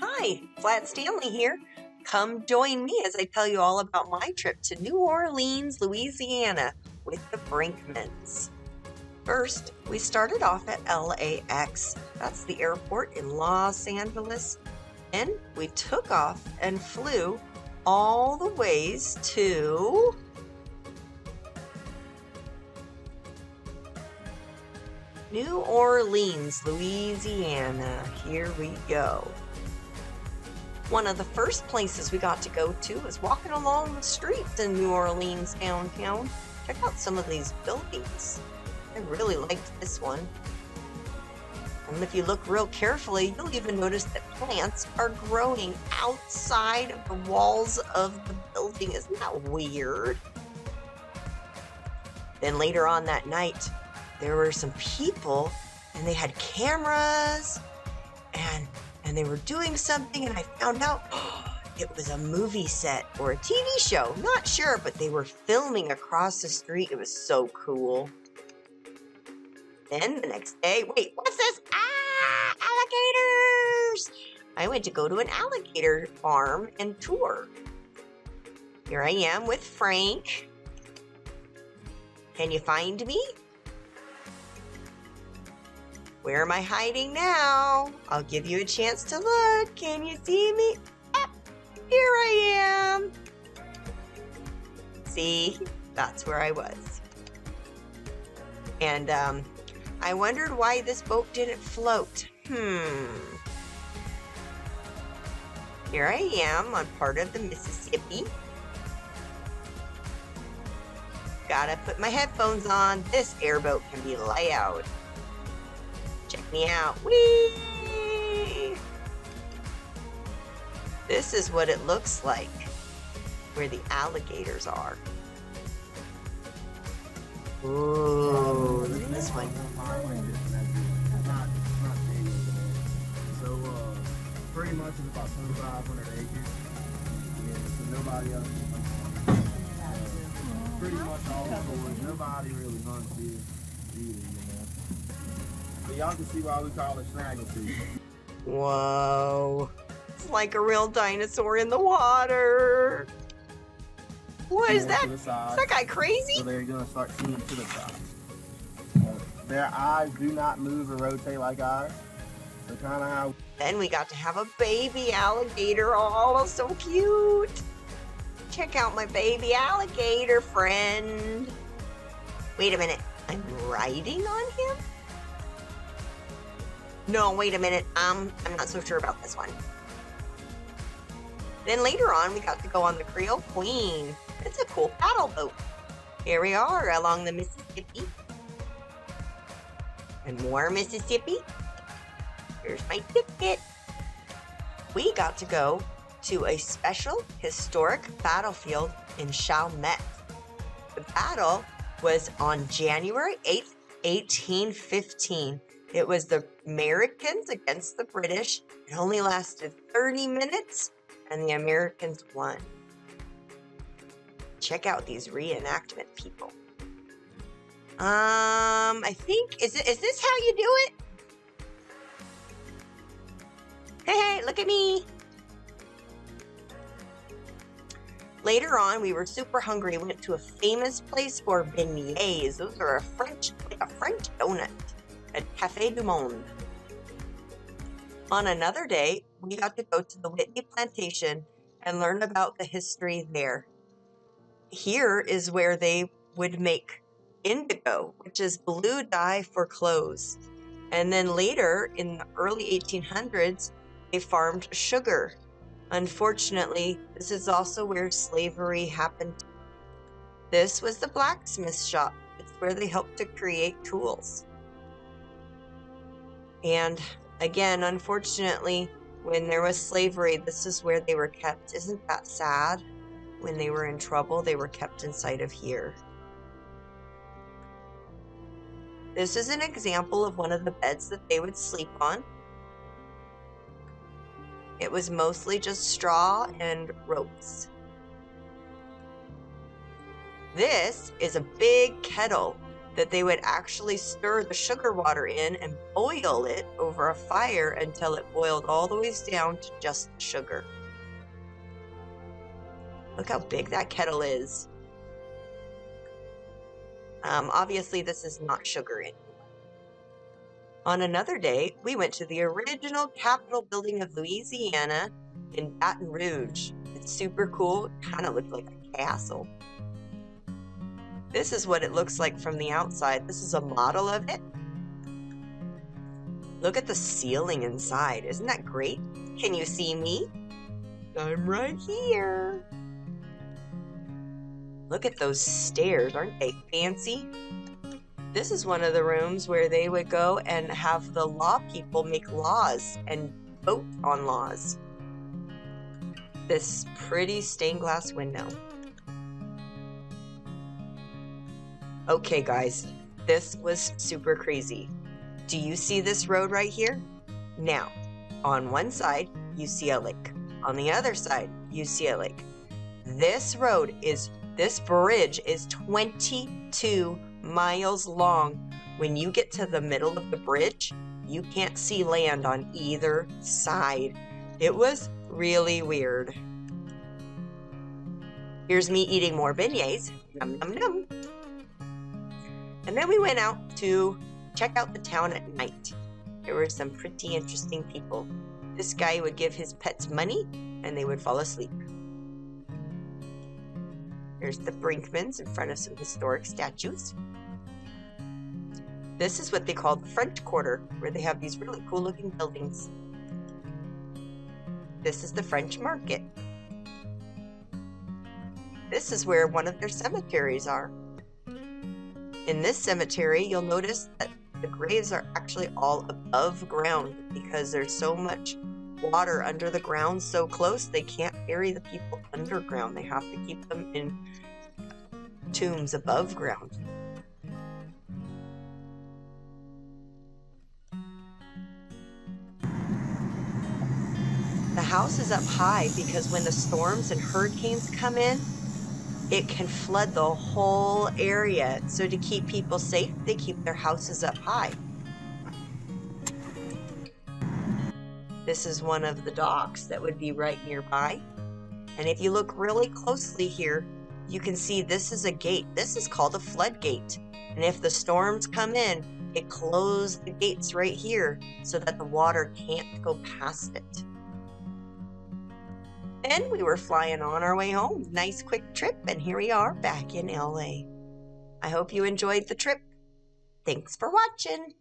Hi, Flat Stanley here. Come join me as I tell you all about my trip to New Orleans, Louisiana with the Brinkmans. First, we started off at LAX. That's the airport in Los Angeles. Then we took off and flew all the ways to New Orleans, Louisiana. Here we go. One of the first places we got to go to was walking along the streets in New Orleans downtown. Check out some of these buildings. I really liked this one. And if you look real carefully, you'll even notice that plants are growing outside of the walls of the building. Isn't that weird? Then later on that night, there were some people and they had cameras and they were doing something, and I found out it was a movie set or a TV show. Not sure, but they were filming across the street. It was so cool. Then the next day, wait, what's this? Alligators! I went to go to an alligator farm and tour. Here I am with Frank. Can you find me? Where am I hiding now? I'll give you a chance to look. Can you see me? Ah, here I am. See, that's where I was. And I wondered why this boat didn't float. Here I am on part of the Mississippi. Gotta put my headphones on. This airboat can be loud. Check me out. Whee! This is what it looks like where the alligators are. Ooh, look at this one. So, pretty much it's about 2,500 acres. Yeah, so nobody else can hunt. Pretty much all the boys. Nobody really hunts here either, you know. But y'all can see why we call it snaggle season. Whoa. It's like a real dinosaur in the water. What is that? Is that guy crazy? So they're going to start seeing to the side. Their eyes do not move or rotate like ours. So kind of how... Then we got to have a baby alligator. Oh, so cute. Check out my baby alligator friend. Wait a minute. I'm riding on him? No, wait a minute. I'm not so sure about this one. Then later on, we got to go on the Creole Queen. It's a cool paddle boat. Here we are along the Mississippi. And more Mississippi. Here's my ticket. We got to go to a special historic battlefield in Chalmette. The battle was on January 8th, 1815. It was the Americans against the British. It only lasted 30 minutes, and the Americans won. Check out these reenactment people. I think, is this how you do it? Hey, look at me. Later on, we were super hungry. We went to a famous place for beignets. Those are a French donut at Café du Monde. On another day, we got to go to the Whitney Plantation and learn about the history there. Here is where they would make indigo, which is blue dye for clothes. And then later, in the early 1800s, they farmed sugar. Unfortunately, this is also where slavery happened. This was the blacksmith shop. It's where they helped to create tools. And again, unfortunately, when there was slavery, this is where they were kept. Isn't that sad? When they were in trouble, they were kept inside of here. This is an example of one of the beds that they would sleep on. It was mostly just straw and ropes. This is a big kettle, that they would actually stir the sugar water in and boil it over a fire until it boiled all the way down to just sugar. Look how big that kettle is. Obviously, this is not sugar anymore. On another day, we went to the original Capitol building of Louisiana in Baton Rouge. It's super cool. It kind of looked like a castle. This is what it looks like from the outside. This is a model of it. Look at the ceiling inside. Isn't that great? Can you see me? I'm right here. Look at those stairs. Aren't they fancy? This is one of the rooms where they would go and have the law people make laws and vote on laws. This pretty stained glass window. Okay, guys, this was super crazy. Do you see this road right here? Now, on one side, you see a lake. On the other side, you see a lake. This bridge is 22 miles long. When you get to the middle of the bridge, you can't see land on either side. It was really weird. Here's me eating more beignets. Num, num, num. And then we went out to check out the town at night. There were some pretty interesting people. This guy would give his pets money and they would fall asleep. Here's the Brinkmans in front of some historic statues. This is what they call the French Quarter, where they have these really cool looking buildings. This is the French Market. This is where one of their cemeteries are. In this cemetery, you'll notice that the graves are actually all above ground because there's so much water under the ground so close they can't bury the people underground. They have to keep them in tombs above ground. The house is up high because when the storms and hurricanes come in, it can flood the whole area. So to keep people safe, they keep their houses up high. This is one of the docks that would be right nearby. And if you look really closely here, you can see this is a gate. This is called a floodgate. And if the storms come in, it closes the gates right here so that the water can't go past it. And we were flying on our way home. Nice quick trip, and here we are back in LA. I hope you enjoyed the trip. Thanks for watching.